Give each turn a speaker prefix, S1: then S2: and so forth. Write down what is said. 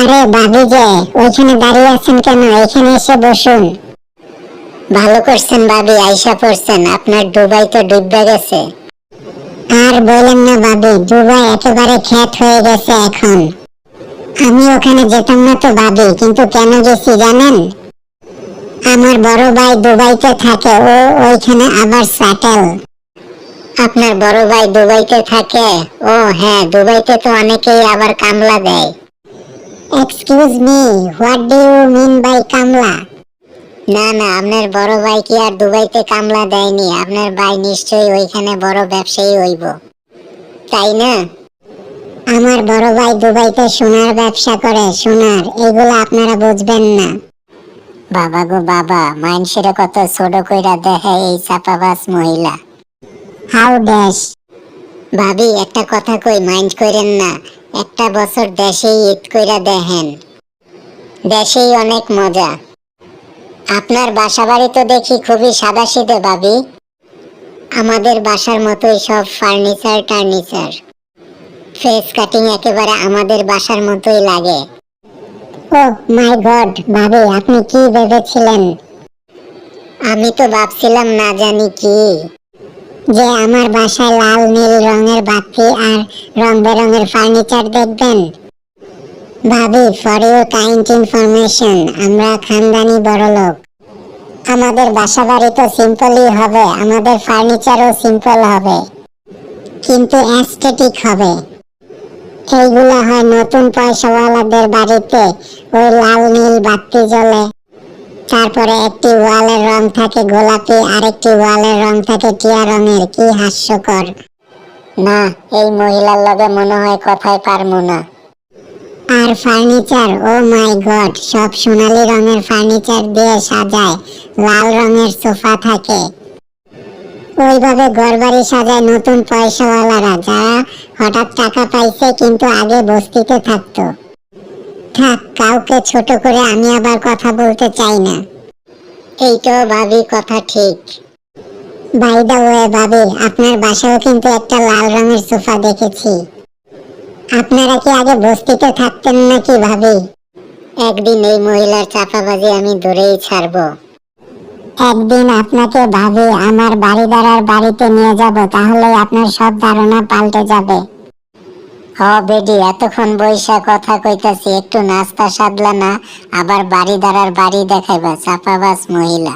S1: আরে ভাবি যে ওইখানে দাঁড়িয়ে আছেন কেন? এখানে এসে বসুন। ভালো করছেন ভাবি, আইসা পড়ছেন। আপনার দুবাই তো ডুববে গেছে। আর বলেন না ভাবি, দুবাই একেবারে খ্যাত হয়ে গেছে এখন। আমি ওখানে যেতাম না তো ভাবি, কিন্তু কেন গেছি জানেন? আমার বড় ভাই দুবাইতে থাকে, ও ওইখানে আবার সেটেল। আপনার বড় ভাই দুবাইতে থাকে? ও হ্যাঁ, দুবাইতে তো অনেকেই আবার কামলা দেয়। Excuse me, what do you mean by কামলা? না না, আপনার বড় ভাই কি আর দুবাইতে কামলা দেয়নি? আপনার ভাই নিশ্চয়ই ওইখানে বড় ব্যবসায়ী হইব, তাই না? আমার বড় ভাই দুবাইতে সোনার ব্যবসা করে, সোনার। এগুলো আপনারা বুঝবেন না। বাবা গো বাবা, মানুষের কত ছোট কইরা দেখে এই চাপাবাজ মহিলা। How dash. ভাবি একটা কথা কই, মাইন্ড কইরেন না। একটা বছর দেশেই ঈদ কইরা দেখেন, দেশেই অনেক মজা। আপনার বাসা বাড়ি তো দেখি খুবই সাদাসিধে ভাবি। আমাদের বাসার মতোই সব ফার্নিচার টার্নিচার। ফেস কাটিং একেবারে আমাদের বাসার মতোই লাগে। ও মাই গড ভাবি, আপনি কি ভেবেছিলেন? আমি তো ভাবছিলাম না জানি কি, যে আমার বাসায় লাল নীল রঙের বাতি আর রং বেরঙের ফার্নিচার দেখবেন। ভাবি, ফর ইউ কাইন্ড ইনফরমেশন, আমরা খানদানি বড়লোক। আমাদের বাসা বাড়ি তো সিম্পলই হবে, আমাদের ফার্নিচারও সিম্পল হবে, কিন্তু অ্যাস্থেটিক হবে। এইগুলা হয় নতুন পয়সাওয়ালাদের বাড়িতে। ওই লাল নীল বাতি জ্বলে, তারপরে একটি ওয়ালের রং থাকে গোলাপি, আরেকটি ওয়ালের রং থাকে টিয়া রঙের। কি হাস্যকর না! এই মহিলার লগে মনে হয় কথায় পারমু না। আর ফার্নিচার, ও মাই গড, সব সোনালী রঙের ফার্নিচার দিয়ে সাজায়। লাল রঙের সোফা থাকে। ওইভাবে ঘরবাড়ি সাজায় নতুন পয়সাওয়ালারা, যারা হঠাৎ টাকা পাইছে কিন্তু আগে বস্তিতে থাকতো। থাক, কাউকে ছোট করে আমি আবার কথা বলতে চাই না। এইটাও ভাবি কথা ঠিক। বাই দা ওয়ে ভাবি, আপনার বাসায়ও কিন্তু একটা লাল রঙের সোফা দেখেছি। আপনারা কি আগে বস্তিতে থাকতেন নাকি ভাবি? একদিন এই মহিলার চাপাবাজি আমি ধরেই ছাড়বো। একদিন আপনাকে ভাবি আমার বাড়িদারার বাড়িতে নিয়ে যাব, তাহলে আপনার সব ধারণা পাল্টে যাবে। হ বেডি, এতক্ষণ বইসা কথা কইতাছি, একটু নাস্তা সাদলা না, আবার বাড়িদারার বাড়ি দেখাইবা, চাপাবাজ মহিলা।